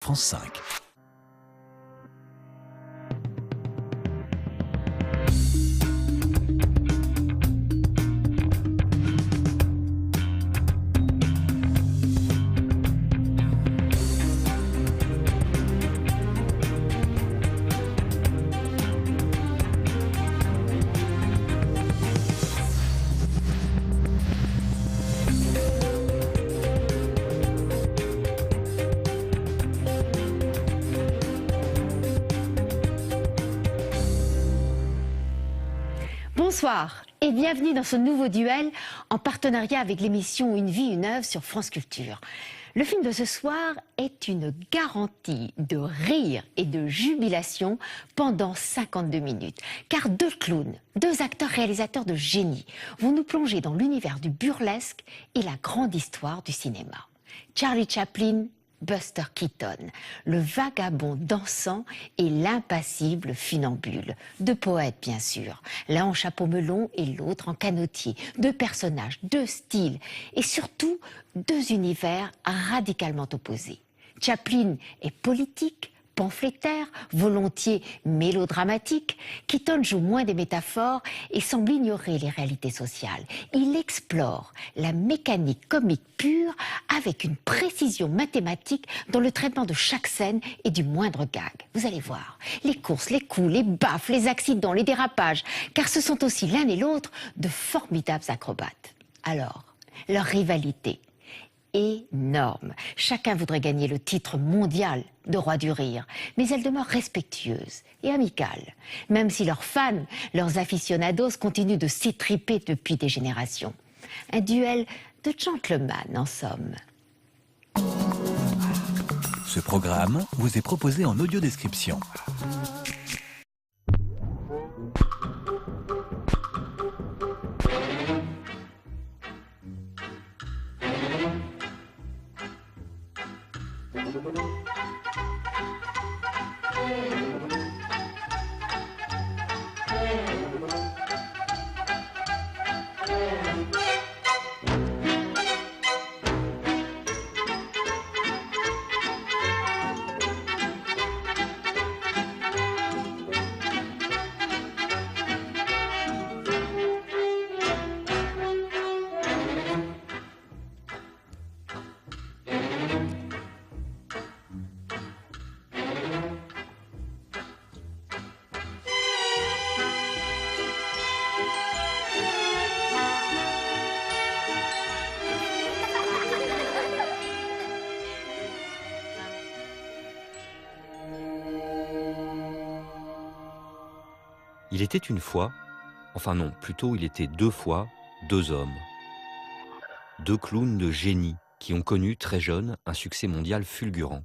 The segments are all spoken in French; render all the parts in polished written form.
France 5. Bonsoir et bienvenue dans ce nouveau duel en partenariat avec l'émission Une vie, une œuvre sur France Culture. Le film de ce soir est une garantie de rire et de jubilation pendant 52 minutes. Car deux clowns, deux acteurs réalisateurs de génie vont nous plonger dans l'univers du burlesque et la grande histoire du cinéma. Charlie Chaplin, Buster Keaton, le vagabond dansant et l'impassible funambule. Deux poètes, bien sûr, l'un en chapeau melon et l'autre en canotier. Deux personnages, deux styles et surtout deux univers radicalement opposés. Chaplin est politique, pamphlétaire, volontiers mélodramatique. Keaton joue moins des métaphores et semble ignorer les réalités sociales. Il explore la mécanique comique pure avec une précision mathématique dans le traitement de chaque scène et du moindre gag. Vous allez voir, les courses, les coups, les baffes, les accidents, les dérapages, car ce sont aussi l'un et l'autre de formidables acrobates. Alors, leur rivalité énorme. Chacun voudrait gagner le titre mondial de roi du rire, mais elle demeure respectueuse et amicale, même si leurs fans, leurs aficionados continuent de s'étriper depuis des générations. Un duel de gentlemen, en somme. Ce programme vous est proposé en audio-description. Il était une fois, enfin non, plutôt il était deux fois, deux hommes. Deux clowns de génie qui ont connu très jeunes un succès mondial fulgurant.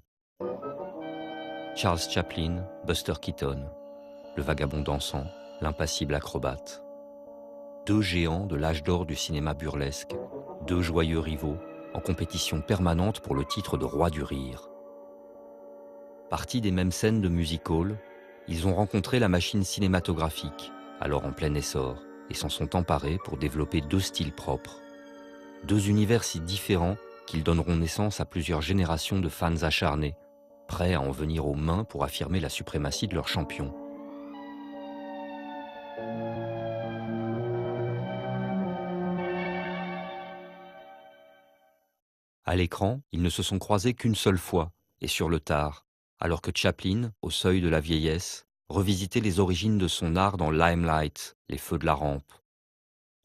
Charles Chaplin, Buster Keaton, le vagabond dansant, l'impassible acrobate. Deux géants de l'âge d'or du cinéma burlesque, deux joyeux rivaux en compétition permanente pour le titre de roi du rire. Partis des mêmes scènes de music-hall, ils ont rencontré la machine cinématographique, alors en plein essor, et s'en sont emparés pour développer deux styles propres. Deux univers si différents qu'ils donneront naissance à plusieurs générations de fans acharnés, prêts à en venir aux mains pour affirmer la suprématie de leur champion. À l'écran, ils ne se sont croisés qu'une seule fois, et sur le tard, alors que Chaplin, au seuil de la vieillesse, revisitait les origines de son art dans Limelight, les feux de la rampe.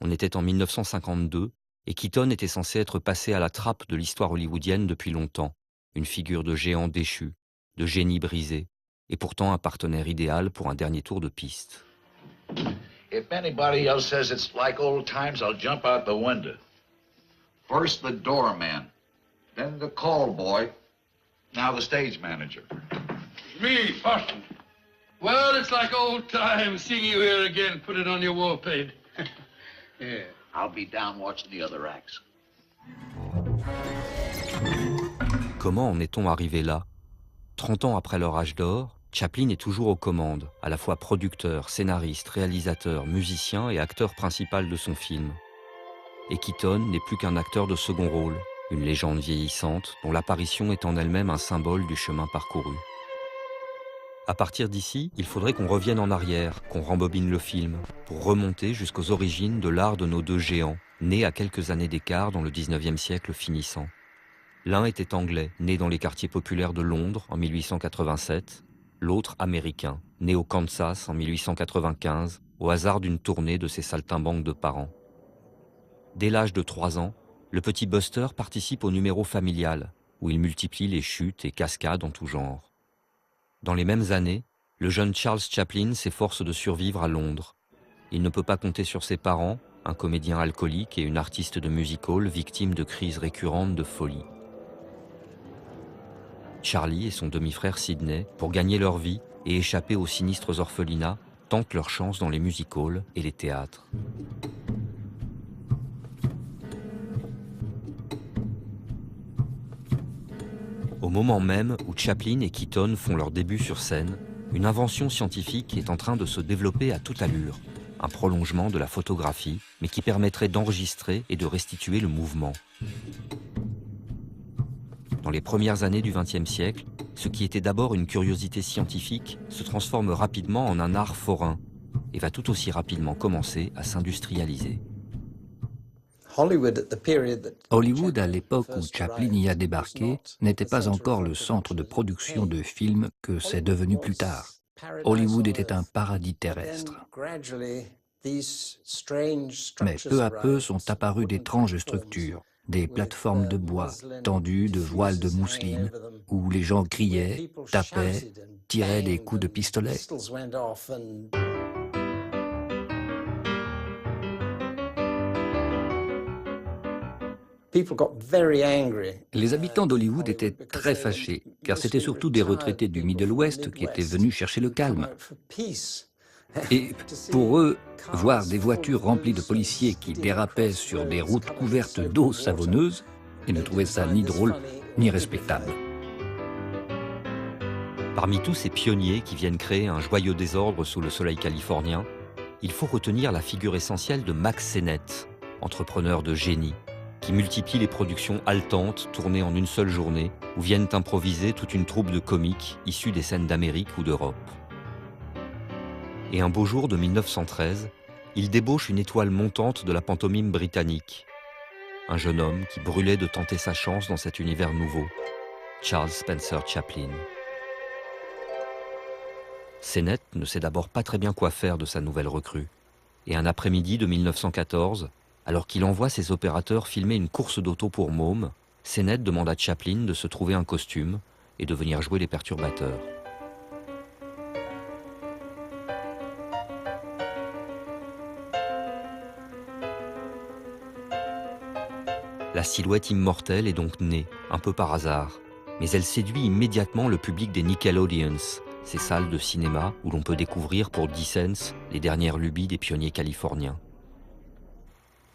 On était en 1952, et Keaton était censé être passé à la trappe de l'histoire hollywoodienne depuis longtemps, une figure de géant déchu, de génie brisé, et pourtant un partenaire idéal pour un dernier tour de piste. If anybody else says it's like old times, I'll jump out the window. First the doorman, then the call boy, now the stage manager. Me, Boston. Well, it's like old times seeing you here again. Put it on your wallpaper. Yeah. I'll be down watching the other acts. Comment en est-on arrivé là? 30 ans après leur âge d'or, Chaplin est toujours aux commandes, à la fois producteur, scénariste, réalisateur, musicien et acteur principal de son film. Et Keaton n'est plus qu'un acteur de second rôle, une légende vieillissante dont l'apparition est en elle-même un symbole du chemin parcouru. À partir d'ici, il faudrait qu'on revienne en arrière, qu'on rembobine le film, pour remonter jusqu'aux origines de l'art de nos deux géants, nés à quelques années d'écart dans le 19e siècle finissant. L'un était anglais, né dans les quartiers populaires de Londres en 1887, l'autre américain, né au Kansas en 1895, au hasard d'une tournée de ses saltimbanques de parents. Dès l'âge de 3 ans, le petit Buster participe au numéro familial, où il multiplie les chutes et cascades en tout genre. Dans les mêmes années, le jeune Charles Chaplin s'efforce de survivre à Londres. Il ne peut pas compter sur ses parents, un comédien alcoolique et une artiste de music-hall victime de crises récurrentes de folie. Charlie et son demi-frère Sidney, pour gagner leur vie et échapper aux sinistres orphelinats, tentent leur chance dans les music-halls et les théâtres. Au moment même où Chaplin et Keaton font leur début sur scène, une invention scientifique est en train de se développer à toute allure, un prolongement de la photographie, mais qui permettrait d'enregistrer et de restituer le mouvement. Dans les premières années du XXe siècle, ce qui était d'abord une curiosité scientifique se transforme rapidement en un art forain et va tout aussi rapidement commencer à s'industrialiser. Hollywood, à l'époque où Chaplin y a débarqué, n'était pas encore le centre de production de films que c'est devenu plus tard. Hollywood était un paradis terrestre. Mais peu à peu sont apparues d'étranges structures, des plateformes de bois, tendues de voiles de mousseline, où les gens criaient, tapaient, tiraient des coups de pistolet. Les habitants d'Hollywood étaient très fâchés, car c'étaient surtout des retraités du Middle West qui étaient venus chercher le calme. Et pour eux, voir des voitures remplies de policiers qui dérapaient sur des routes couvertes d'eau savonneuse, ils ne trouvaient ça ni drôle ni respectable. Parmi tous ces pionniers qui viennent créer un joyeux désordre sous le soleil californien, il faut retenir la figure essentielle de Mack Sennett, entrepreneur de génie, qui multiplie les productions haletantes tournées en une seule journée, où viennent improviser toute une troupe de comiques issus des scènes d'Amérique ou d'Europe. Et un beau jour de 1913, il débauche une étoile montante de la pantomime britannique. Un jeune homme qui brûlait de tenter sa chance dans cet univers nouveau, Charles Spencer Chaplin. Sennett ne sait d'abord pas très bien quoi faire de sa nouvelle recrue. Et un après-midi de 1914, alors qu'il envoie ses opérateurs filmer une course d'auto pour mômes, Sennett demande à Chaplin de se trouver un costume et de venir jouer les perturbateurs. La silhouette immortelle est donc née, un peu par hasard, mais elle séduit immédiatement le public des Nickelodeons, ces salles de cinéma où l'on peut découvrir pour 10 cents les dernières lubies des pionniers californiens.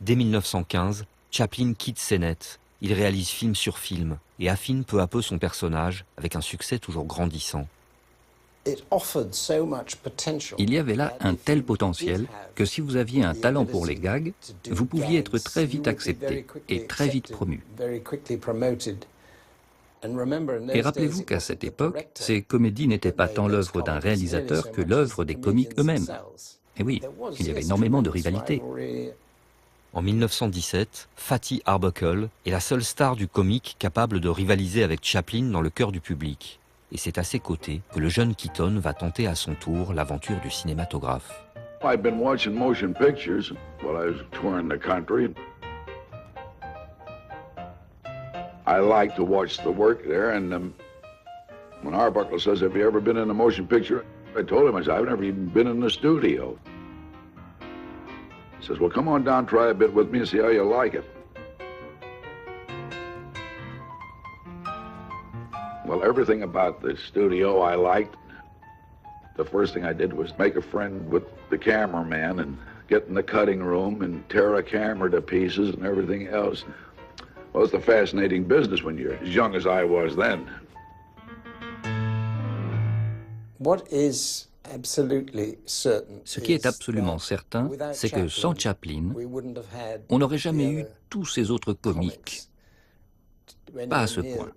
Dès 1915, Chaplin quitte Sennett, il réalise film sur film et affine peu à peu son personnage avec un succès toujours grandissant. Il y avait là un tel potentiel que si vous aviez un talent pour les gags, vous pouviez être très vite accepté et très vite promu. Et rappelez-vous qu'à cette époque, ces comédies n'étaient pas tant l'œuvre d'un réalisateur que l'œuvre des comiques eux-mêmes. Et oui, il y avait énormément de rivalité. En 1917, Fatty Arbuckle est la seule star du comique capable de rivaliser avec Chaplin dans le cœur du public. Et c'est à ses côtés que le jeune Keaton va tenter à son tour l'aventure du cinématographe. I've been watching motion pictures while I was touring the country. I like to watch the work there, and when Arbuckle says, "Have you ever been in a motion picture?" I told him, I said, "I've never even been in the studio." He says, "Well, come on down, try a bit with me and see how you like it." Well, everything about the studio I liked. The first thing I did was make a friend with the cameraman and get in the cutting room and tear a camera to pieces and everything else. Well, it's a fascinating business when you're as young as I was then. Ce qui est absolument certain, c'est que sans Chaplin, on n'aurait jamais eu tous ces autres comiques. pas à ce point,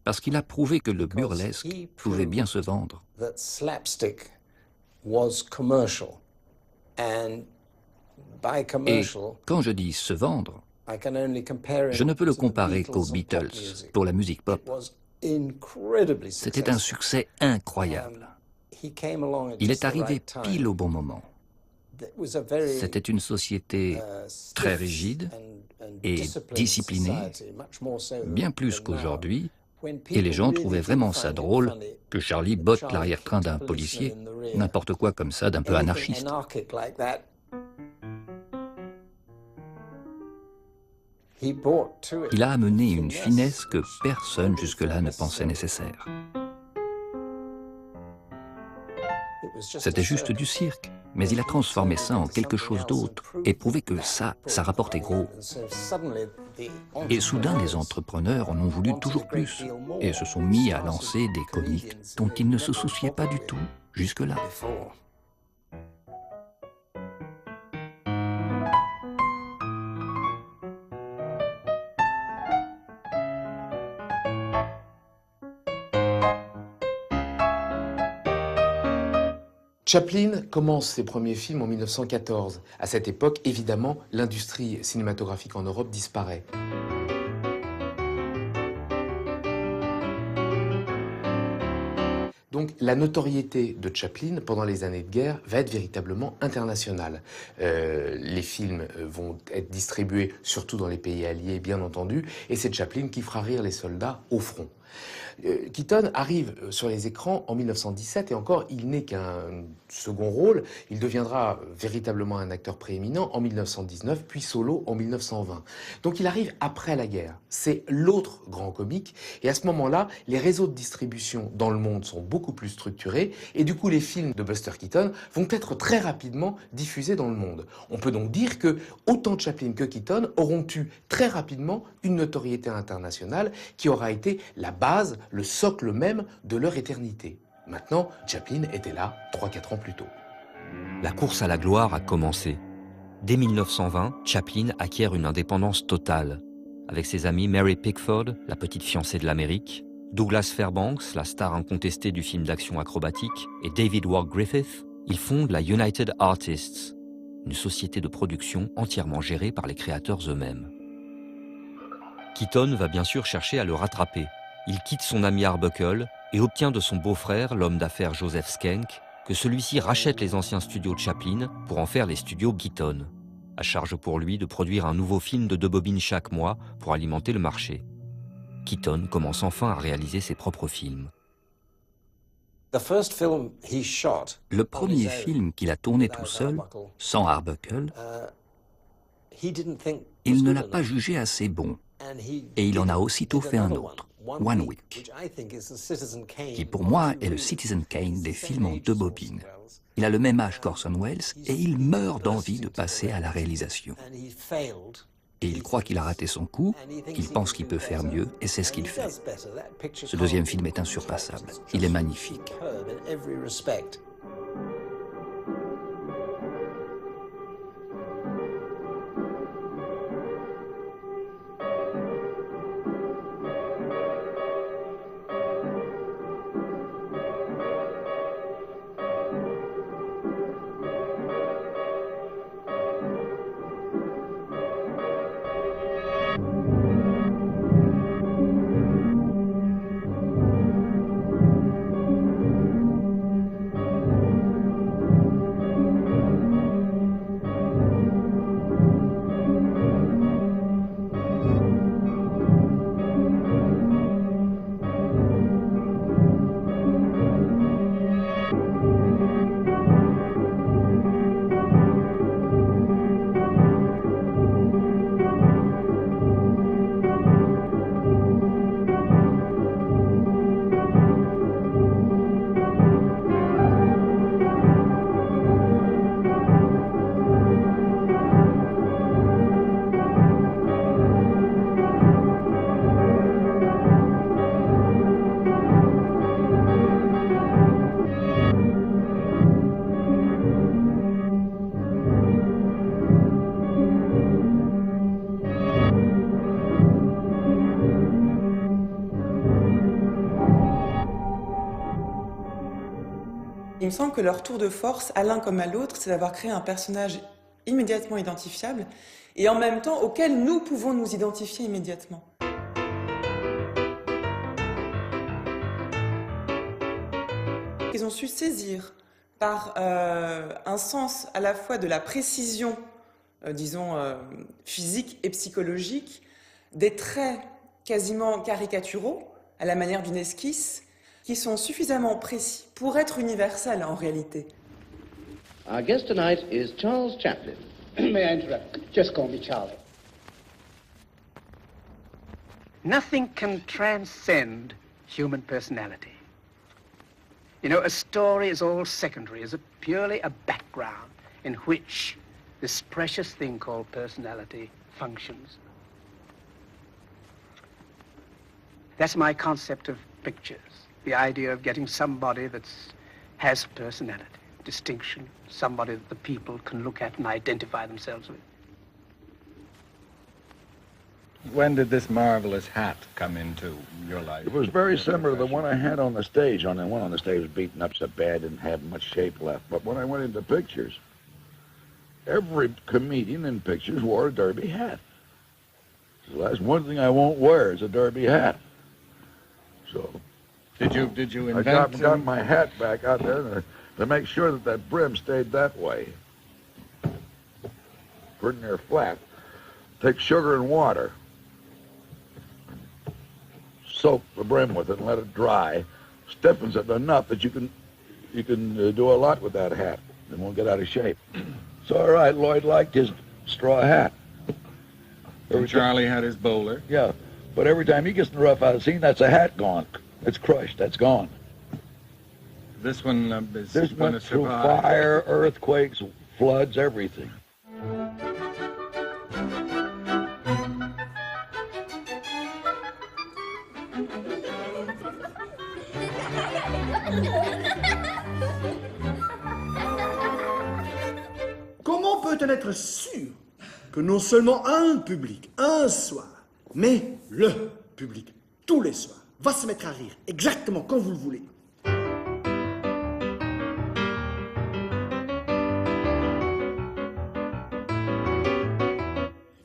parce qu'il a prouvé que le burlesque pouvait bien se vendre. Et quand je dis se vendre, je ne peux le comparer qu'aux Beatles pour la musique pop. C'était un succès incroyable. Il est arrivé pile au bon moment. C'était une société très rigide et disciplinée, bien plus qu'aujourd'hui, et les gens trouvaient vraiment ça drôle que Charlie botte l'arrière-train d'un policier, n'importe quoi comme ça d'un peu anarchiste. Il a amené une finesse que personne jusque-là ne pensait nécessaire. C'était juste du cirque, mais il a transformé ça en quelque chose d'autre et prouvé que ça rapportait gros. Et soudain, les entrepreneurs en ont voulu toujours plus et se sont mis à lancer des comiques dont ils ne se souciaient pas du tout jusque-là. Chaplin commence ses premiers films en 1914. À cette époque, évidemment, l'industrie cinématographique en Europe disparaît. Donc la notoriété de Chaplin pendant les années de guerre va être véritablement internationale. Les films vont être distribués surtout dans les pays alliés, bien entendu, et c'est Chaplin qui fera rire les soldats au front. Keaton arrive sur les écrans en 1917 et encore, il n'est qu'un second rôle. Il deviendra véritablement un acteur prééminent en 1919, puis solo en 1920. Donc il arrive après la guerre. C'est l'autre grand comique. Et à ce moment-là, les réseaux de distribution dans le monde sont beaucoup plus structurés. Et du coup, les films de Buster Keaton vont être très rapidement diffusés dans le monde. On peut donc dire que autant Chaplin que Keaton auront eu très rapidement une notoriété internationale qui aura été la base, le socle même de leur éternité. Maintenant, Chaplin était là 3-4 ans plus tôt. La course à la gloire a commencé. Dès 1920, Chaplin acquiert une indépendance totale. Avec ses amis Mary Pickford, la petite fiancée de l'Amérique, Douglas Fairbanks, la star incontestée du film d'action acrobatique, et David Wark Griffith, ils fondent la United Artists, une société de production entièrement gérée par les créateurs eux-mêmes. Keaton va bien sûr chercher à le rattraper. Il quitte son ami Arbuckle et obtient de son beau-frère, l'homme d'affaires Joseph Schenck, que celui-ci rachète les anciens studios de Chaplin pour en faire les studios Keaton. À charge pour lui de produire un nouveau film de 2 bobines chaque mois pour alimenter le marché. Keaton commence enfin à réaliser ses propres films. Le premier film qu'il a tourné tout seul, sans Arbuckle, il ne l'a pas jugé assez bon. Et il en a aussitôt fait un autre, One Week, qui pour moi est le Citizen Kane des films en 2 bobines. Il a le même âge qu'Orson Welles et il meurt d'envie de passer à la réalisation. Et il croit qu'il a raté son coup, qu'il pense qu'il peut faire mieux, et c'est ce qu'il fait. Ce deuxième film est insurpassable. Il est magnifique. Il me semble que leur tour de force, à l'un comme à l'autre, c'est d'avoir créé un personnage immédiatement identifiable et en même temps auquel nous pouvons nous identifier immédiatement. Ils ont su saisir par un sens à la fois de la précision, disons, physique et psychologique, des traits quasiment caricaturaux, à la manière d'une esquisse, qui sont suffisamment précis pour être universels en réalité. Our guest tonight is Charles Chaplin. May I interrupt? Just call me Charlie. Nothing can transcend human personality. You know, a story is all secondary, is purely a background in which this precious thing called personality functions. That's my concept of pictures, the idea of getting somebody that has personality, distinction, somebody that the people can look at and identify themselves with. When did this marvelous hat come into your life? It was very similar to the one I had on the stage. The one on the stage was beaten up so bad, didn't have much shape left. But when I went into pictures, every comedian in pictures wore a derby hat. So that's one thing I won't wear is a derby hat. So did you invent? I got my hat back out there to make sure that brim stayed that way. Pretty near flat. Take sugar and water. Soak the brim with it and let it dry. Stiffens it enough that you can do a lot with that hat. It won't get out of shape. So all right, Lloyd liked his straw hat. And Charlie had his bowler. Yeah, but every time he gets in the rough out of the scene, that's a hat gone. It's crushed. That's gone. This one is this going went to through survive. fire, earthquakes, floods, everything. Comment peut-on être sûr que non seulement un public, un soir, mais le public, tous les soirs, va se mettre à rire exactement comme vous le voulez?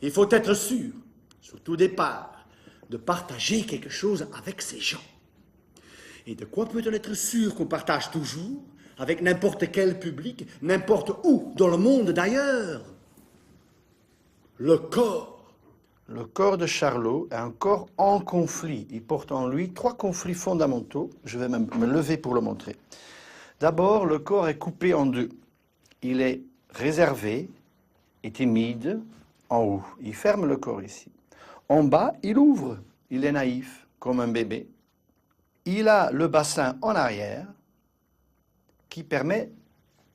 Il faut être sûr, surtout au départ, de partager quelque chose avec ces gens. Et de quoi peut-on être sûr qu'on partage toujours avec n'importe quel public, n'importe où, dans le monde d'ailleurs? Le corps. Le corps de Charlot est un corps en conflit. Il porte en lui 3 conflits fondamentaux. Je vais même me lever pour le montrer. D'abord, le corps est coupé en 2. Il est réservé et timide en haut. Il ferme le corps ici. En bas, il ouvre. Il est naïf, comme un bébé. Il a le bassin en arrière qui permet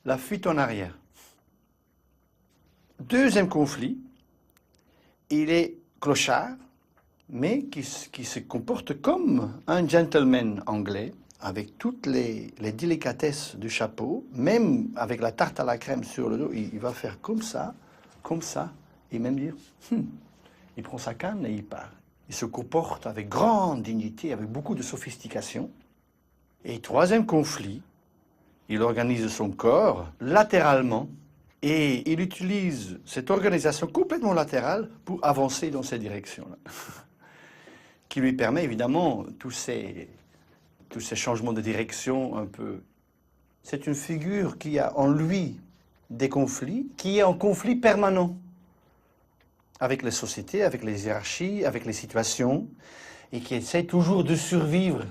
la fuite en arrière. Deuxième conflit, il est clochard, mais qui se comporte comme un gentleman anglais, avec toutes les délicatesses du chapeau, même avec la tarte à la crème sur le dos, il va faire comme ça, et même dire, il prend sa canne et il part. Il se comporte avec grande dignité, avec beaucoup de sophistication. Et troisième conflit, il organise son corps latéralement et il utilise cette organisation complètement latérale pour avancer dans cette direction-là, qui lui permet évidemment tous ces changements de direction un peu. C'est une figure qui a en lui des conflits, qui est en conflit permanent avec les sociétés, avec les hiérarchies, avec les situations, et qui essaie toujours de survivre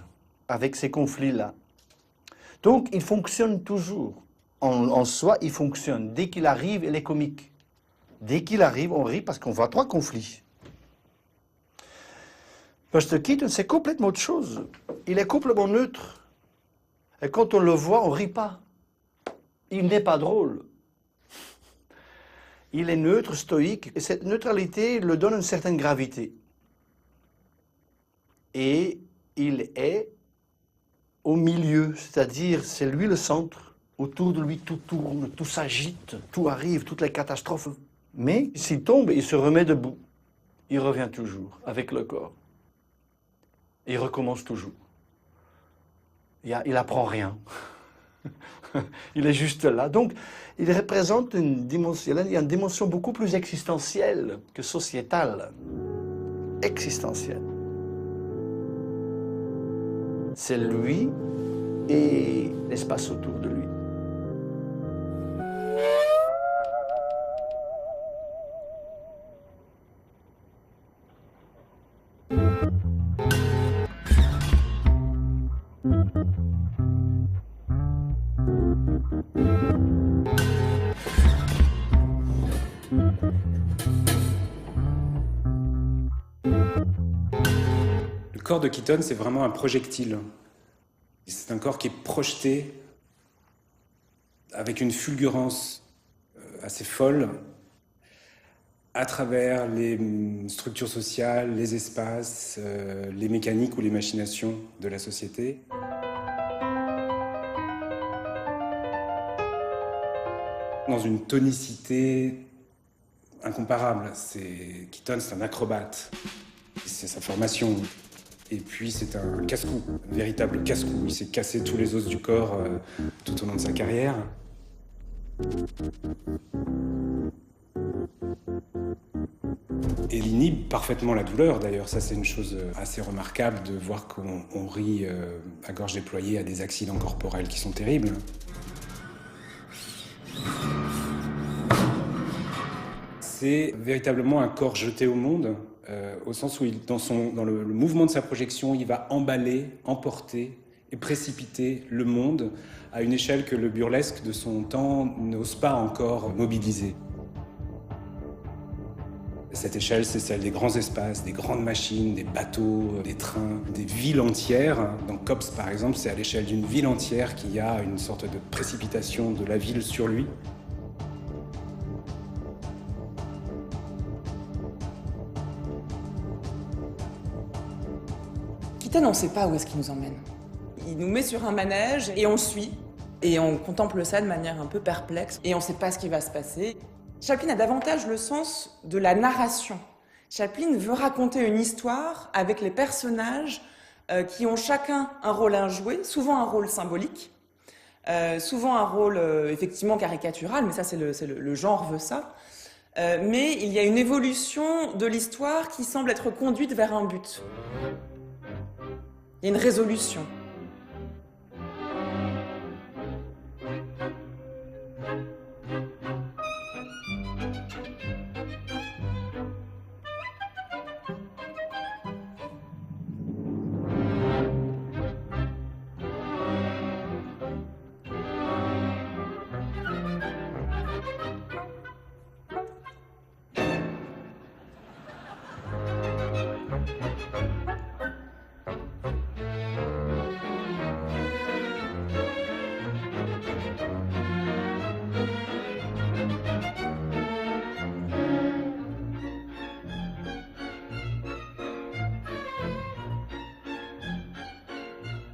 avec ces conflits-là. Donc, il fonctionne toujours. En soi, il fonctionne. Dès qu'il arrive, il est comique. Dès qu'il arrive, on rit parce qu'on voit 3 conflits. Buster Keaton, c'est complètement autre chose. Il est complètement neutre. Et quand on le voit, on ne rit pas. Il n'est pas drôle. Il est neutre, stoïque, et cette neutralité le donne une certaine gravité. Et il est au milieu, c'est-à-dire c'est lui le centre. Autour de lui, tout tourne, tout s'agite, tout arrive, toutes les catastrophes. Mais s'il tombe, il se remet debout. Il revient toujours avec le corps. Il recommence toujours. Il n'apprend rien. Il est juste là. Donc, il représente une dimension beaucoup plus existentielle que sociétale. Existentielle. C'est lui et l'espace autour de lui. Le corps de Keaton, c'est vraiment un projectile. C'est un corps qui est projeté avec une fulgurance assez folle à travers les structures sociales, les espaces, les mécaniques ou les machinations de la société. Dans une tonicité incomparable. Keaton, c'est un acrobate. C'est sa formation. Et puis c'est un casse-cou, un véritable casse-cou. Il s'est cassé tous les os du corps tout au long de sa carrière. Et il inhibe parfaitement la douleur, d'ailleurs. Ça, c'est une chose assez remarquable de voir qu'on rit à gorge déployée à des accidents corporels qui sont terribles. C'est véritablement un corps jeté au monde, au sens où, dans le mouvement de sa projection, il va emballer, emporter et précipiter le monde à une échelle que le burlesque de son temps n'ose pas encore mobiliser. Cette échelle, c'est celle des grands espaces, des grandes machines, des bateaux, des trains, des villes entières. Dans Cops, par exemple, c'est à l'échelle d'une ville entière qu'il y a une sorte de précipitation de la ville sur lui. Keaton, on ne sait pas où est-ce qu'il nous emmène. Il nous met sur un manège et on suit. Et on contemple ça de manière un peu perplexe. Et on ne sait pas ce qui va se passer. Chaplin a davantage le sens de la narration. Chaplin veut raconter une histoire avec les personnages qui ont chacun un rôle à jouer, souvent un rôle symbolique, souvent un rôle effectivement caricatural, mais ça le genre veut ça. Mais il y a une évolution de l'histoire qui semble être conduite vers un but. Il y a une résolution.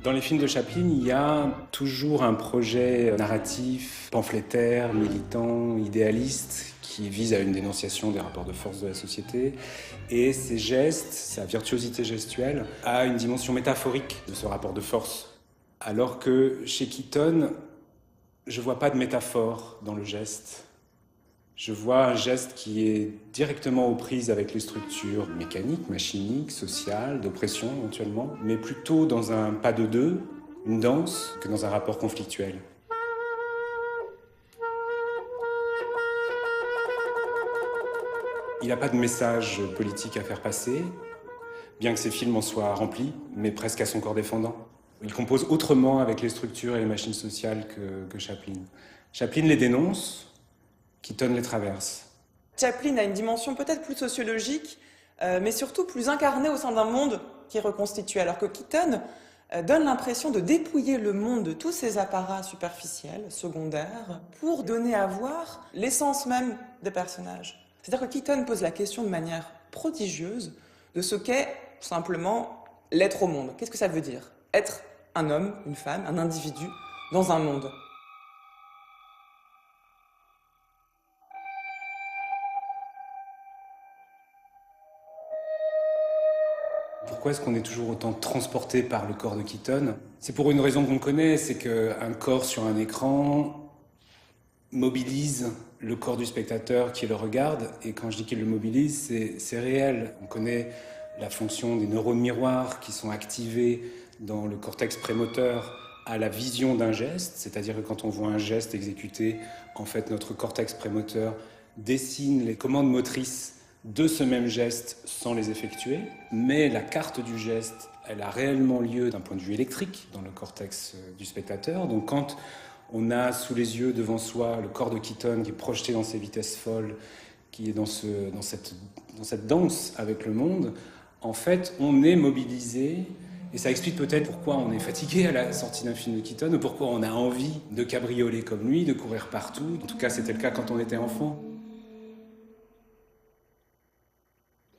Dans les films de Chaplin, il y a toujours un projet narratif, pamphlétaire, militant, idéaliste, qui vise à une dénonciation des rapports de force de la société. Et ses gestes, sa virtuosité gestuelle, a une dimension métaphorique de ce rapport de force. Alors que chez Keaton, je ne vois pas de métaphore dans le geste. Je vois un geste qui est directement aux prises avec les structures mécaniques, machiniques, sociales, d'oppression éventuellement, mais plutôt dans un pas de deux, une danse, que dans un rapport conflictuel. Il n'a pas de message politique à faire passer, bien que ses films en soient remplis, mais presque à son corps défendant. Il compose autrement avec les structures et les machines sociales que Chaplin. Chaplin les dénonce, Keaton les traverse. Chaplin a une dimension peut-être plus sociologique, mais surtout plus incarnée au sein d'un monde qui est reconstitué, alors que Keaton donne l'impression de dépouiller le monde de tous ses apparats superficiels, secondaires, pour donner à voir l'essence même des personnages. C'est-à-dire que Keaton pose la question de manière prodigieuse de ce qu'est simplement l'être au monde. Qu'est-ce que ça veut dire? Être un homme, une femme, un individu dans un monde. Pour pourquoi est-ce qu'on est toujours autant transporté par le corps de Keaton? C'est pour une raison qu'on connaît, c'est qu'un corps sur un écran mobilise le corps du spectateur qui le regarde. Et quand je dis qu'il le mobilise, c'est réel. On connaît la fonction des neurones miroirs qui sont activés dans le cortex prémoteur à la vision d'un geste, c'est-à-dire que quand on voit un geste exécuté, en fait notre cortex prémoteur dessine les commandes motrices de ce même geste sans les effectuer, mais la carte du geste, elle a réellement lieu d'un point de vue électrique dans le cortex du spectateur. Donc quand on a sous les yeux devant soi le corps de Keaton qui est projeté dans ses vitesses folles, qui est dans cette danse avec le monde, en fait on est mobilisé. Et ça explique peut-être pourquoi on est fatigué à la sortie d'un film de Keaton, ou pourquoi on a envie de cabrioler comme lui, de courir partout. En tout cas, c'était le cas quand on était enfant.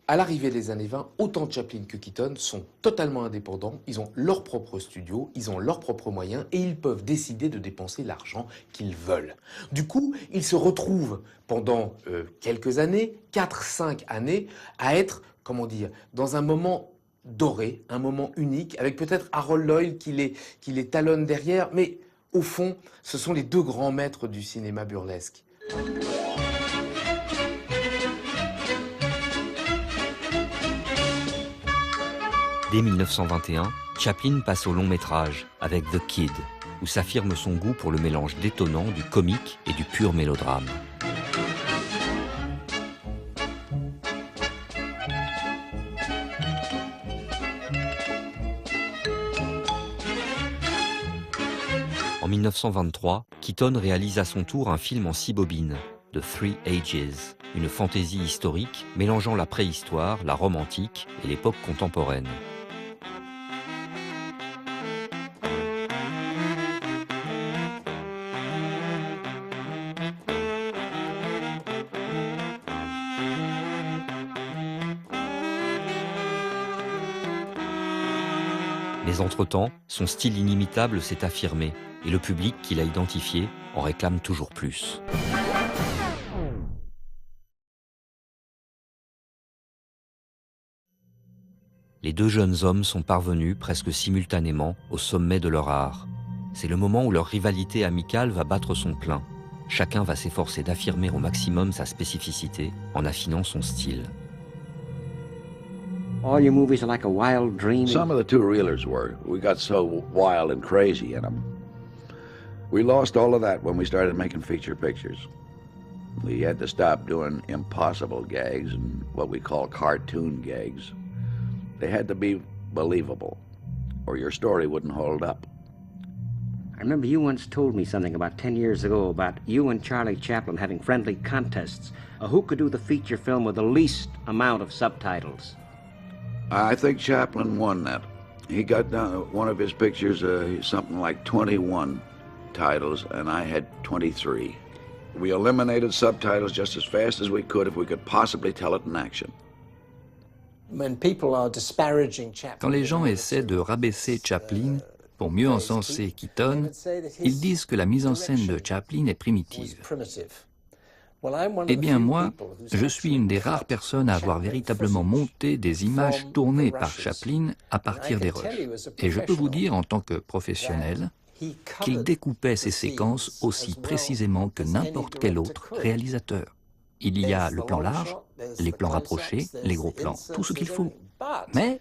À l'arrivée des années 20, autant Chaplin que Keaton sont totalement indépendants, ils ont leur propre studio, ils ont leurs propres moyens et ils peuvent décider de dépenser l'argent qu'ils veulent. Du coup, ils se retrouvent pendant quelques années, 4-5 années, à être, comment dire, dans un moment doré, un moment unique, avec peut-être Harold Lloyd qui les talonne derrière, mais au fond, ce sont les deux grands maîtres du cinéma burlesque. Dès 1921, Chaplin passe au long métrage avec The Kid, où s'affirme son goût pour le mélange détonnant du comique et du pur mélodrame. En 1923, Keaton réalise à son tour un film en 6 bobines, The Three Ages, une fantaisie historique mélangeant la préhistoire, la Rome antique et l'époque contemporaine. Mais entre-temps, son style inimitable s'est affirmé et le public qui l'a identifié en réclame toujours plus. Les deux jeunes hommes sont parvenus presque simultanément au sommet de leur art. C'est le moment où leur rivalité amicale va battre son plein. Chacun va s'efforcer d'affirmer au maximum sa spécificité en affinant son style. All your movies are like a wild dream. Some of the two-reelers were. We got so wild and crazy in them. We lost all of that when we started making feature pictures. We had to stop doing impossible gags and what we call cartoon gags. They had to be believable, or your story wouldn't hold up. I remember you once told me something about 10 years ago about you and Charlie Chaplin having friendly contests. Who could do the feature film with the least amount of subtitles? I think Chaplin won that. He got down one of his pictures, something like 21 titles, and I had 23. We eliminated subtitles just as fast as we could if we could possibly tell it in action. Quand les gens essaient de rabaisser Chaplin pour mieux encenser Keaton, ils disent que la mise en scène de Chaplin est primitive. Eh bien moi, je suis une des rares personnes à avoir véritablement monté des images tournées par Chaplin à partir des rushs. Et je peux vous dire en tant que professionnel qu'il découpait ses séquences aussi précisément que n'importe quel autre réalisateur. Il y a le plan large, les plans rapprochés, les gros plans, tout ce qu'il faut. Mais,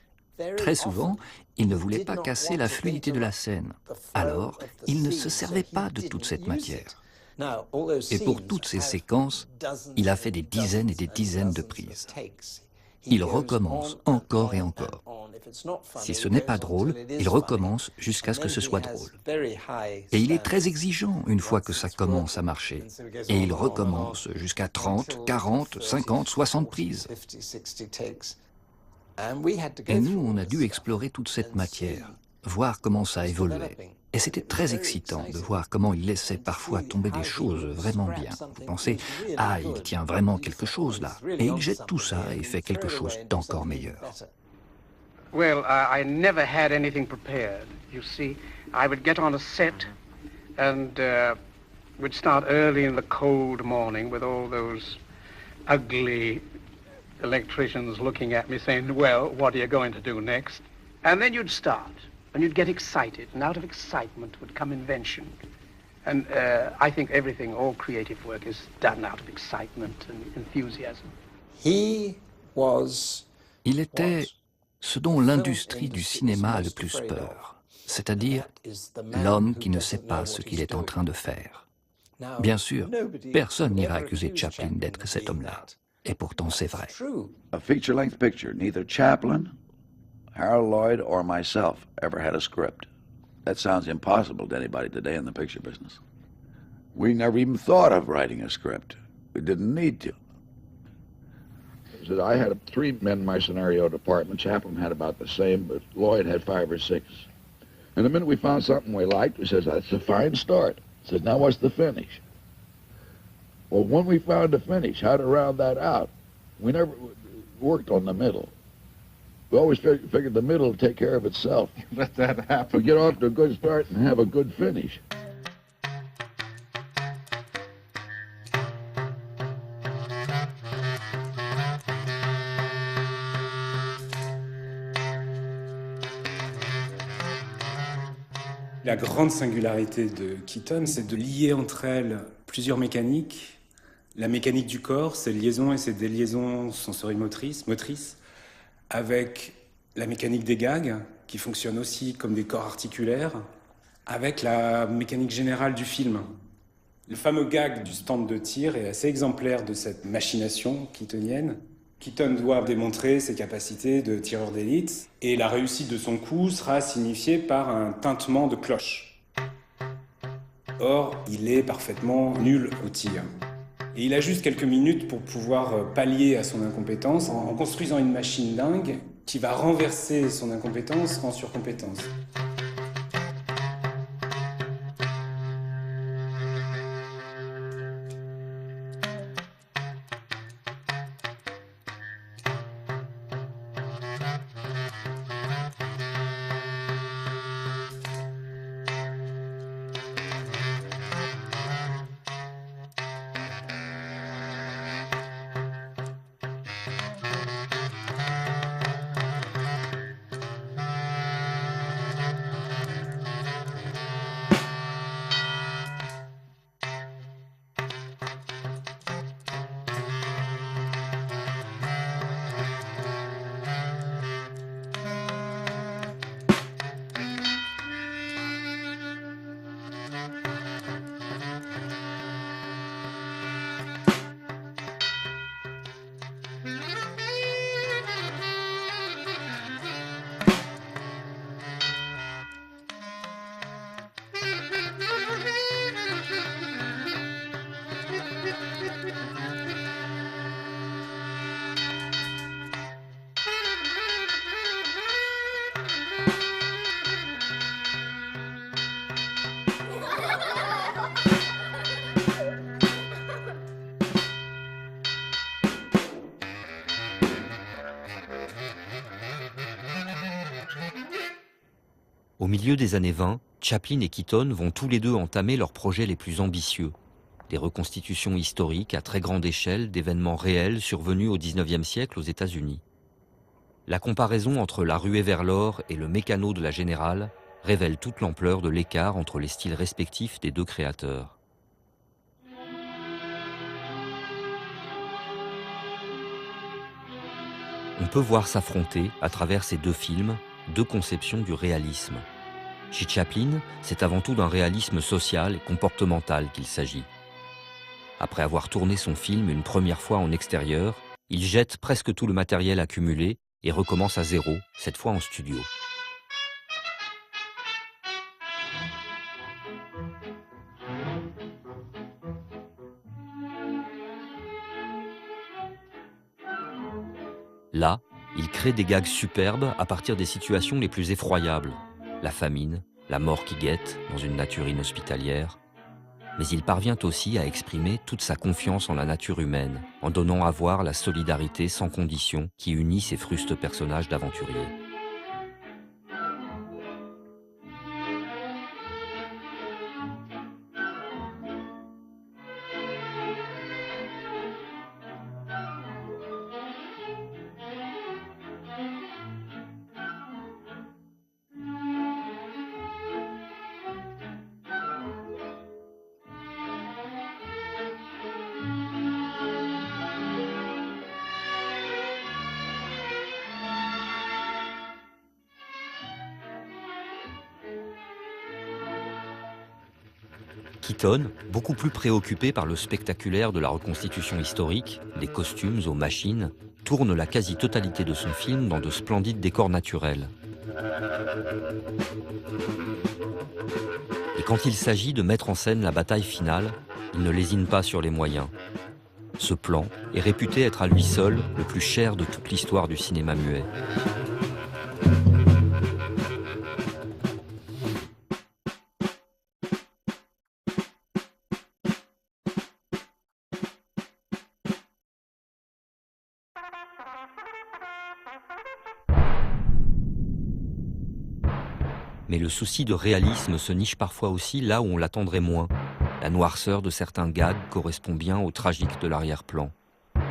très souvent, il ne voulait pas casser la fluidité de la scène. Alors, il ne se servait pas de toute cette matière. Et pour toutes ces séquences, il a fait des dizaines et des dizaines de prises. Il recommence encore et encore. Si ce n'est pas drôle, il recommence jusqu'à ce que ce soit drôle. Et il est très exigeant une fois que ça commence à marcher. Et il recommence jusqu'à 30, 40, 50, 60 prises. Et nous, on a dû explorer toute cette matière, voir comment ça évoluait. Et c'était très excitant de voir comment il laissait parfois tomber des choses vraiment bien. Vous pensez, ah, il tient vraiment quelque chose là. Et il jette tout ça et fait quelque chose d'encore meilleur. Well, I never had anything prepared. You see, I would get on a set and would start early in the cold morning with all those ugly electricians looking at me saying, well, what are you going to do next? And then you'd start, and you'd get excited, and out of excitement would come invention. And I think everything, all creative work is done out of excitement and enthusiasm. Il était ce dont l'industrie du cinéma a le plus peur, c'est-à-dire l'homme qui ne sait pas ce qu'il est en train de faire. Bien sûr, personne n'ira accuser Chaplin d'être cet homme-là. Et pourtant, c'est vrai. A feature-length picture, neither Chaplin, Harold Lloyd, or myself ever had a script. That sounds impossible to anybody today in the picture business. We never even thought of writing a script. We didn't need to. I had 3 men in my scenario department. Chaplin had about the same, but Lloyd had 5 or 6. And the minute we found something we liked, we says, that's a fine start. He says, now what's the finish? Well, when we found the finish, how to round that out, we never worked on the middle. We always figured the middle would take care of itself. Let that happen. We get off to a good start and have a good finish. La grande singularité de Keaton, c'est de lier entre elles plusieurs mécaniques. La mécanique du corps, ses liaisons et ses déliaisons sensorimotrices, avec la mécanique des gags, qui fonctionne aussi comme des corps articulaires, avec la mécanique générale du film. Le fameux gag du stand de tir est assez exemplaire de cette machination keatonienne. Keaton doit démontrer ses capacités de tireur d'élite et la réussite de son coup sera signifiée par un tintement de cloche. Or, il est parfaitement nul au tir. Et il a juste quelques minutes pour pouvoir pallier à son incompétence en construisant une machine dingue qui va renverser son incompétence en surcompétence. Au milieu des années 20, Chaplin et Keaton vont tous les deux entamer leurs projets les plus ambitieux. Des reconstitutions historiques à très grande échelle d'événements réels survenus au XIXe siècle aux États-Unis. La comparaison entre La Ruée vers l'or et Le Mécano de la Générale révèle toute l'ampleur de l'écart entre les styles respectifs des deux créateurs. On peut voir s'affronter, à travers ces deux films, deux conceptions du réalisme. Chez Chaplin, c'est avant tout d'un réalisme social et comportemental qu'il s'agit. Après avoir tourné son film une première fois en extérieur, il jette presque tout le matériel accumulé et recommence à zéro, cette fois en studio. Là, il crée des gags superbes à partir des situations les plus effroyables. La famine, la mort qui guette dans une nature inhospitalière. Mais il parvient aussi à exprimer toute sa confiance en la nature humaine, en donnant à voir la solidarité sans condition qui unit ces frustes personnages d'aventuriers. Keaton, beaucoup plus préoccupé par le spectaculaire de la reconstitution historique, des costumes aux machines, tourne la quasi-totalité de son film dans de splendides décors naturels. Et quand il s'agit de mettre en scène la bataille finale, il ne lésine pas sur les moyens. Ce plan est réputé être à lui seul le plus cher de toute l'histoire du cinéma muet. Mais le souci de réalisme se niche parfois aussi là où on l'attendrait moins. La noirceur de certains gags correspond bien au tragique de l'arrière-plan.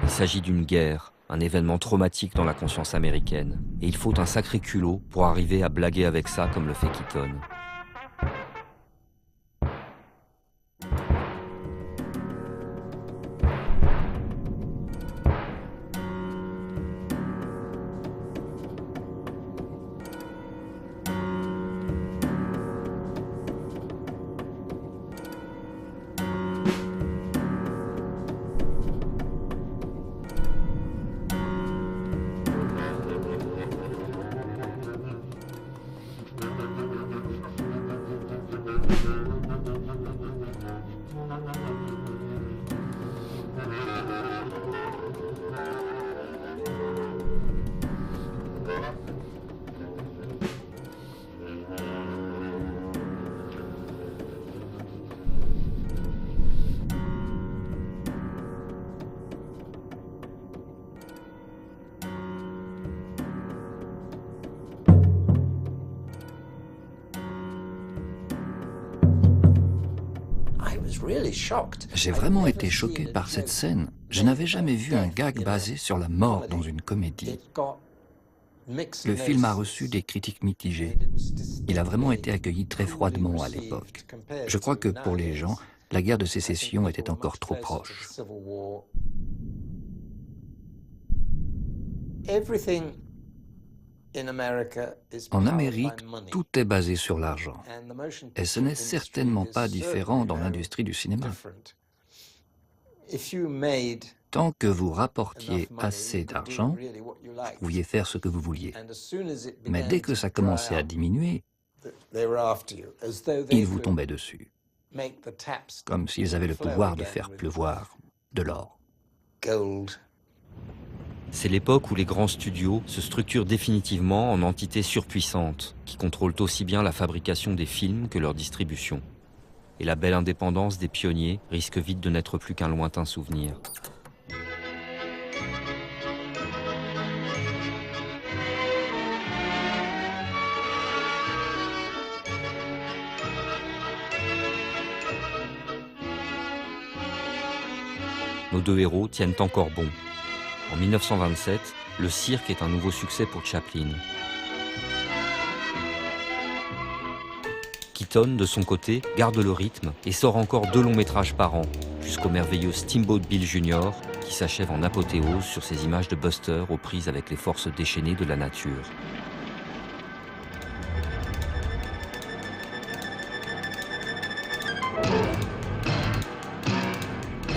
Il s'agit d'une guerre, un événement traumatique dans la conscience américaine. Et il faut un sacré culot pour arriver à blaguer avec ça comme le fait Keaton. J'ai vraiment été choqué par cette scène. Je n'avais jamais vu un gag basé sur la mort dans une comédie. Le film a reçu des critiques mitigées. Il a vraiment été accueilli très froidement à l'époque. Je crois que pour les gens, la guerre de sécession était encore trop proche. En Amérique, tout est basé sur l'argent. Et ce n'est certainement pas différent dans l'industrie du cinéma. Tant que vous rapportiez assez d'argent, vous pouviez faire ce que vous vouliez. Mais dès que ça commençait à diminuer, ils vous tombaient dessus. Comme s'ils avaient le pouvoir de faire pleuvoir de l'or. C'est l'époque où les grands studios se structurent définitivement en entités surpuissantes, qui contrôlent aussi bien la fabrication des films que leur distribution. Et la belle indépendance des pionniers risque vite de n'être plus qu'un lointain souvenir. Nos deux héros tiennent encore bon. En 1927, le cirque est un nouveau succès pour Chaplin. Keaton, de son côté, garde le rythme et sort encore 2 longs métrages par an, jusqu'au merveilleux Steamboat Bill Jr., qui s'achève en apothéose sur ces images de Buster aux prises avec les forces déchaînées de la nature.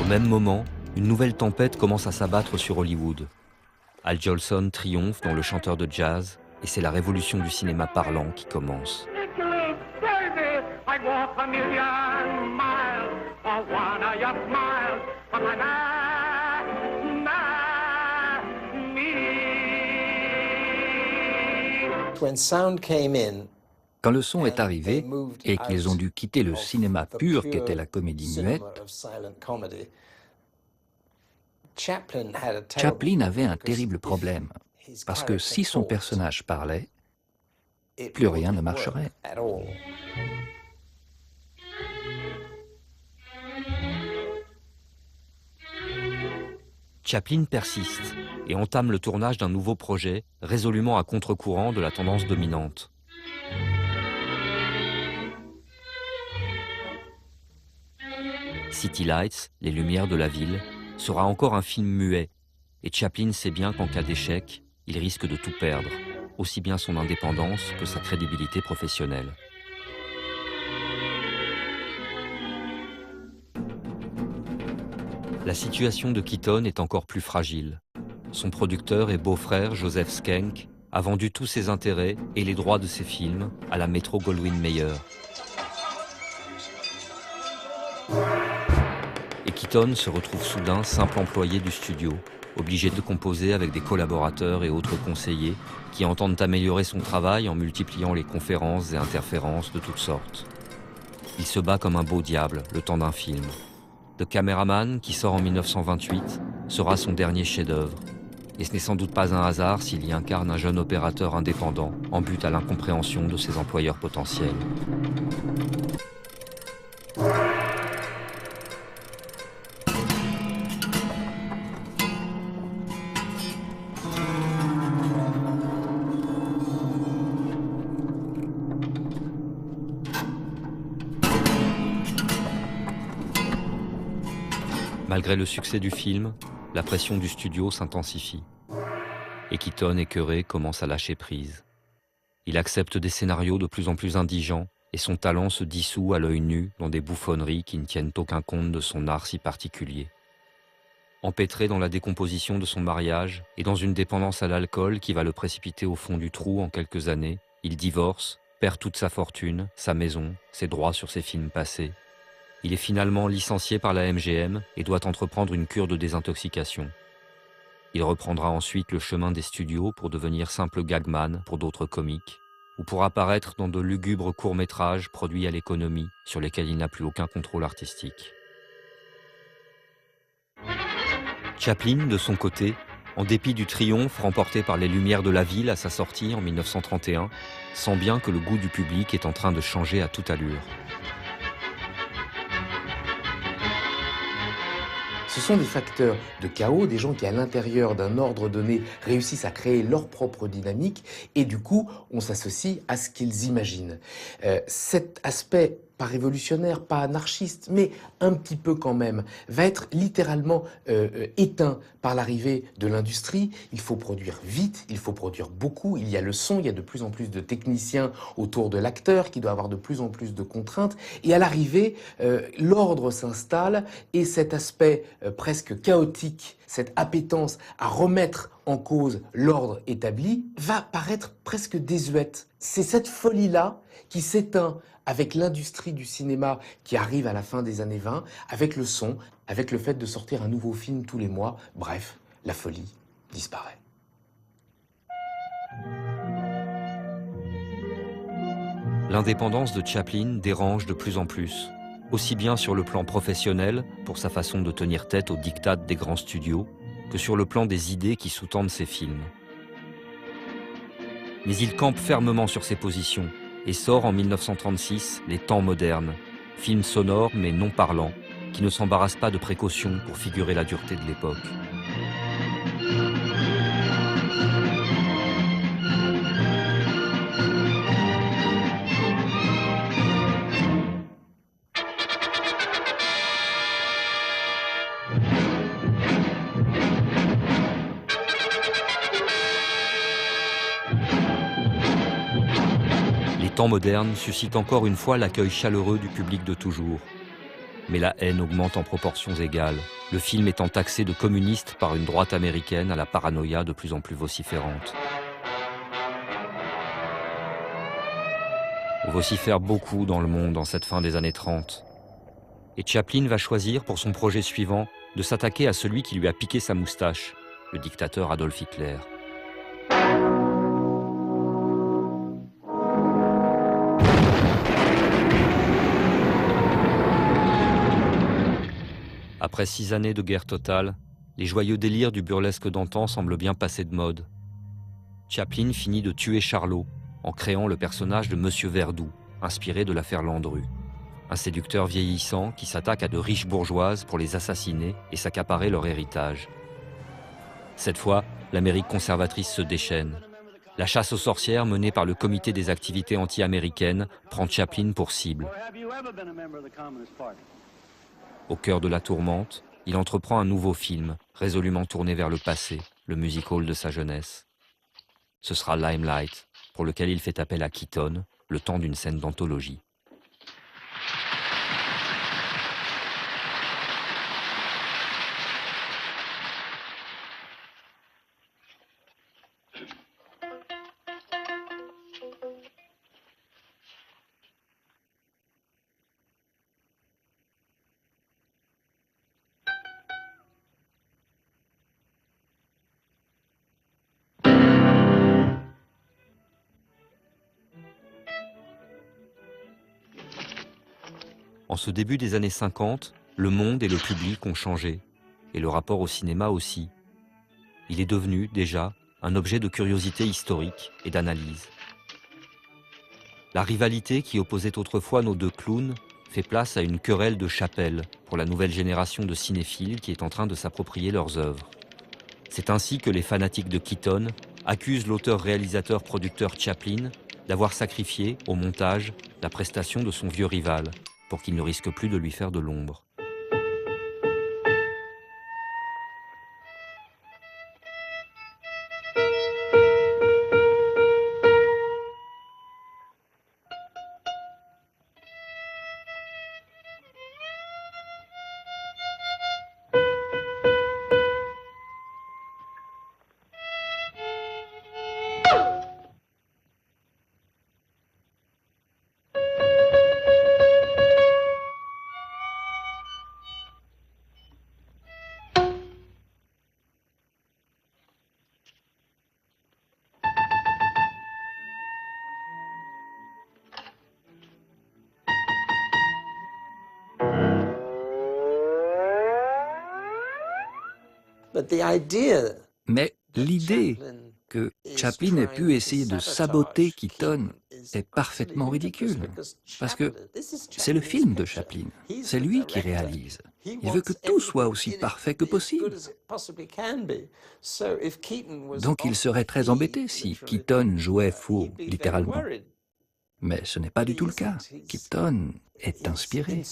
Au même moment, une nouvelle tempête commence à s'abattre sur Hollywood. Al Jolson triomphe dans Le chanteur de jazz, et c'est la révolution du cinéma parlant qui commence. Quand le son est arrivé et qu'ils ont dû quitter le cinéma pur qu'était la comédie muette, Chaplin avait un terrible problème, parce que si son personnage parlait, plus rien ne marcherait. Chaplin persiste et entame le tournage d'un nouveau projet, résolument à contre-courant de la tendance dominante. City Lights, les lumières de la ville, sera encore un film muet, et Chaplin sait bien qu'en cas d'échec, il risque de tout perdre, aussi bien son indépendance que sa crédibilité professionnelle. La situation de Keaton est encore plus fragile. Son producteur et beau-frère, Joseph Schenck, a vendu tous ses intérêts et les droits de ses films à la Metro-Goldwyn-Mayer. Et Keaton se retrouve soudain simple employé du studio, obligé de composer avec des collaborateurs et autres conseillers qui entendent améliorer son travail en multipliant les conférences et interférences de toutes sortes. Il se bat comme un beau diable le temps d'un film. The Cameraman, qui sort en 1928, sera son dernier chef-d'œuvre. Et ce n'est sans doute pas un hasard s'il y incarne un jeune opérateur indépendant en but à l'incompréhension de ses employeurs potentiels. Malgré le succès du film, la pression du studio s'intensifie. Et Keaton, écœuré, commence à lâcher prise. Il accepte des scénarios de plus en plus indigents et son talent se dissout à l'œil nu dans des bouffonneries qui ne tiennent aucun compte de son art si particulier. Empêtré dans la décomposition de son mariage et dans une dépendance à l'alcool qui va le précipiter au fond du trou en quelques années, il divorce, perd toute sa fortune, sa maison, ses droits sur ses films passés. Il est finalement licencié par la MGM et doit entreprendre une cure de désintoxication. Il reprendra ensuite le chemin des studios pour devenir simple gagman pour d'autres comiques, ou pour apparaître dans de lugubres courts-métrages produits à l'économie sur lesquels il n'a plus aucun contrôle artistique. Chaplin, de son côté, en dépit du triomphe remporté par les Lumières de la Ville à sa sortie en 1931, sent bien que le goût du public est en train de changer à toute allure. Ce sont des facteurs de chaos, des gens qui, à l'intérieur d'un ordre donné, réussissent à créer leur propre dynamique et du coup, on s'associe à ce qu'ils imaginent. Cet aspect pas révolutionnaire, pas anarchiste, mais un petit peu quand même, va être littéralement éteint par l'arrivée de l'industrie. Il faut produire vite, il faut produire beaucoup, il y a le son, il y a de plus en plus de techniciens autour de l'acteur qui doit avoir de plus en plus de contraintes. Et à l'arrivée, l'ordre s'installe et cet aspect presque chaotique, cette appétence à remettre en cause l'ordre établi, va paraître presque désuète. C'est cette folie-là qui s'éteint avec l'industrie du cinéma qui arrive à la fin des années 20, avec le son, avec le fait de sortir un nouveau film tous les mois. Bref, la folie disparaît. L'indépendance de Chaplin dérange de plus en plus, aussi bien sur le plan professionnel, pour sa façon de tenir tête aux diktats des grands studios, que sur le plan des idées qui sous-tendent ses films. Mais il campe fermement sur ses positions et sort en 1936 Les Temps modernes, film sonore mais non parlant, qui ne s'embarrasse pas de précautions pour figurer la dureté de l'époque. Les Temps modernes suscitent encore une fois l'accueil chaleureux du public de toujours. Mais la haine augmente en proportions égales, le film étant taxé de communiste par une droite américaine à la paranoïa de plus en plus vociférante. On vocifère beaucoup dans le monde en cette fin des années 30. Et Chaplin va choisir pour son projet suivant de s'attaquer à celui qui lui a piqué sa moustache, le dictateur Adolf Hitler. Après 6 années de guerre totale, les joyeux délires du burlesque d'antan semblent bien passer de mode. Chaplin finit de tuer Charlot en créant le personnage de Monsieur Verdoux, inspiré de l'affaire Landru. Un séducteur vieillissant qui s'attaque à de riches bourgeoises pour les assassiner et s'accaparer leur héritage. Cette fois, l'Amérique conservatrice se déchaîne. La chasse aux sorcières menée par le comité des activités anti-américaines prend Chaplin pour cible. Au cœur de la tourmente, il entreprend un nouveau film, résolument tourné vers le passé, le music-hall de sa jeunesse. Ce sera Limelight, pour lequel il fait appel à Keaton, le temps d'une scène d'anthologie. En ce début des années 50, le monde et le public ont changé, et le rapport au cinéma aussi. Il est devenu, déjà, un objet de curiosité historique et d'analyse. La rivalité qui opposait autrefois nos deux clowns fait place à une querelle de chapelle pour la nouvelle génération de cinéphiles qui est en train de s'approprier leurs œuvres. C'est ainsi que les fanatiques de Keaton accusent l'auteur-réalisateur-producteur Chaplin d'avoir sacrifié, au montage, la prestation de son vieux rival, pour qu'il ne risque plus de lui faire de l'ombre. Mais l'idée que Chaplin ait pu essayer de saboter Keaton est parfaitement ridicule, parce que c'est le film de Chaplin, c'est lui qui réalise. Il veut que tout soit aussi parfait que possible. Donc il serait très embêté si Keaton jouait faux, littéralement. Mais ce n'est pas du tout le cas. Keaton est inspiré.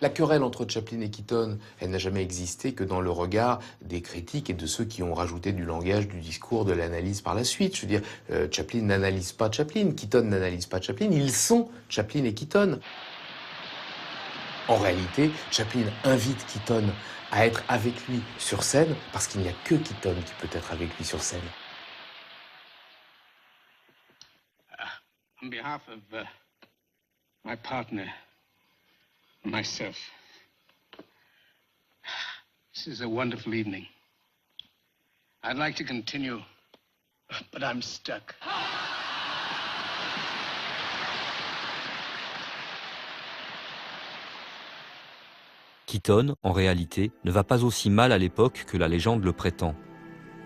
La querelle entre Chaplin et Keaton, elle n'a jamais existé que dans le regard des critiques et de ceux qui ont rajouté du langage, du discours, de l'analyse par la suite. Je veux dire, Chaplin n'analyse pas Chaplin, Keaton n'analyse pas Chaplin, ils sont Chaplin et Keaton. En réalité, Chaplin invite Keaton à être avec lui sur scène parce qu'il n'y a que Keaton qui peut être avec lui sur scène. On behalf of my partner, myself, this is a wonderful evening. I'd like to continue, but I'm stuck. Keaton, en réalité, ne va pas aussi mal à l'époque que la légende le prétend.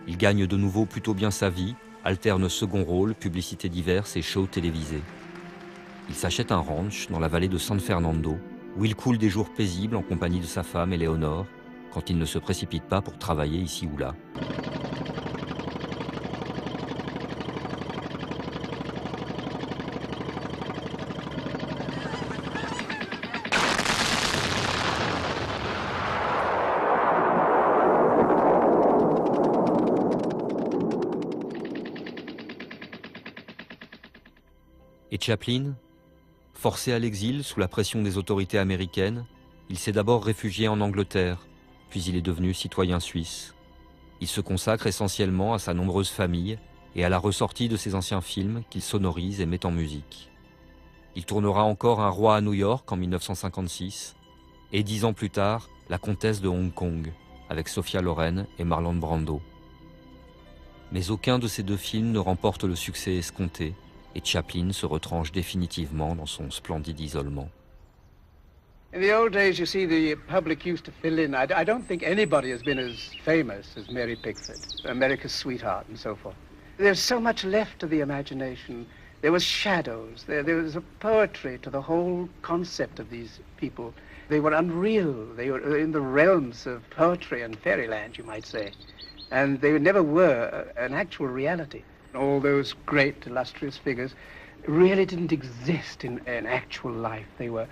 Il gagne de nouveau plutôt bien sa vie, alterne second rôle, publicités diverses et shows télévisés. Il s'achète un ranch dans la vallée de San Fernando, où il coule des jours paisibles en compagnie de sa femme Éléonore, quand il ne se précipite pas pour travailler ici ou là. Et Chaplin, forcé à l'exil sous la pression des autorités américaines, il s'est d'abord réfugié en Angleterre, puis il est devenu citoyen suisse. Il se consacre essentiellement à sa nombreuse famille et à la ressortie de ses anciens films qu'il sonorise et met en musique. Il tournera encore Un roi à New York en 1956 et 10 ans plus tard, La comtesse de Hong Kong avec Sophia Loren et Marlon Brando. Mais aucun de ces deux films ne remporte le succès escompté et Chaplin se retranche définitivement dans son splendide isolement. In the old days, you see, the public used to fill in. I don't think anybody has been as famous as Mary Pickford, America's sweetheart and so forth. There's so much left to the imagination. There was shadows. There was a poetry to the whole concept of these people. They were unreal. They were in the realms of poetry and fairyland, you might say. And they never were an actual reality. All those great, illustrious figures really didn't exist in actual life. They were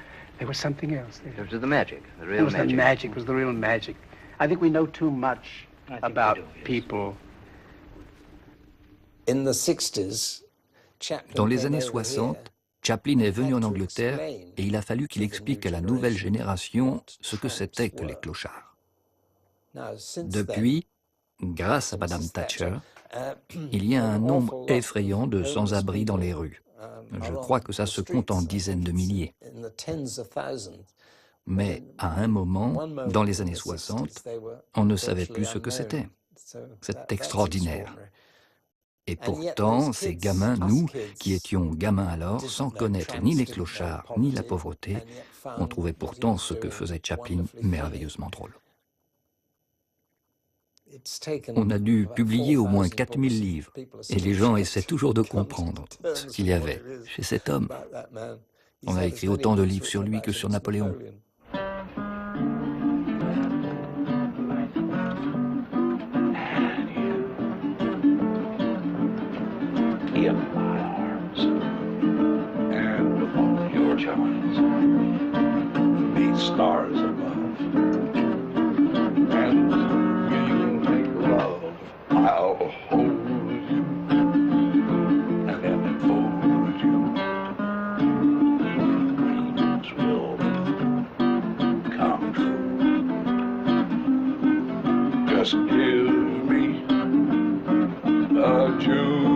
something else. It was the magic, the real it was magic. The magic. It was the real magic. I think we know too much about people. In the 60s, dans les années 60, Chaplin est venu en Angleterre et il a fallu qu'il explique à la nouvelle génération ce que c'était que les clochards. Depuis, grâce à Madame Thatcher, il y a un nombre effrayant de sans-abri dans les rues. Je crois que ça se compte en dizaines de milliers. Mais à un moment, dans les années 60, on ne savait plus ce que c'était. C'est extraordinaire. Et pourtant, ces gamins, nous, qui étions gamins alors, sans connaître ni les clochards, ni la pauvreté, on trouvait pourtant ce que faisait Chaplin merveilleusement drôle. On a dû publier au moins 4000 livres, et les gens essaient toujours de comprendre ce qu'il y avait chez cet homme. On a écrit autant de livres sur lui que sur Napoléon. In my arms and among your joys, the stars above, and we'll make love. I'll hold you and then enfold you. Dreams will come true. Just give me a June.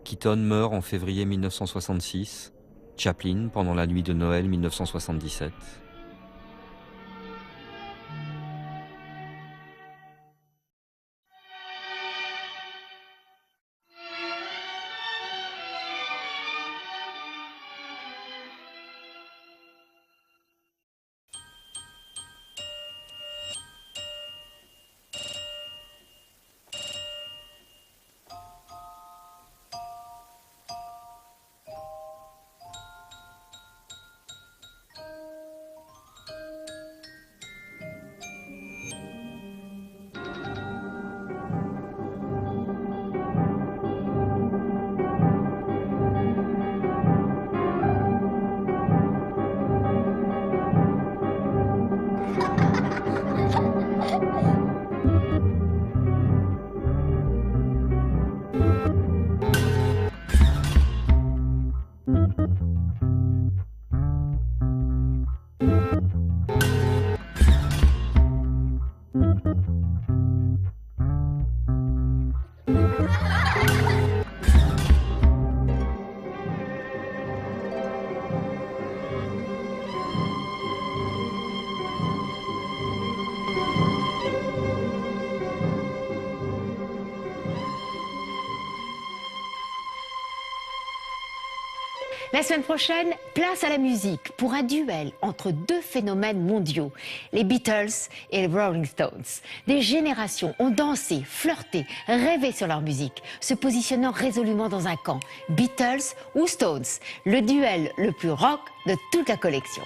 Keaton meurt en février 1966, Chaplin pendant la nuit de Noël 1977. La semaine prochaine, place à la musique pour un duel entre deux phénomènes mondiaux, les Beatles et les Rolling Stones. Des générations ont dansé, flirté, rêvé sur leur musique, se positionnant résolument dans un camp, Beatles ou Stones, le duel le plus rock de toute la collection.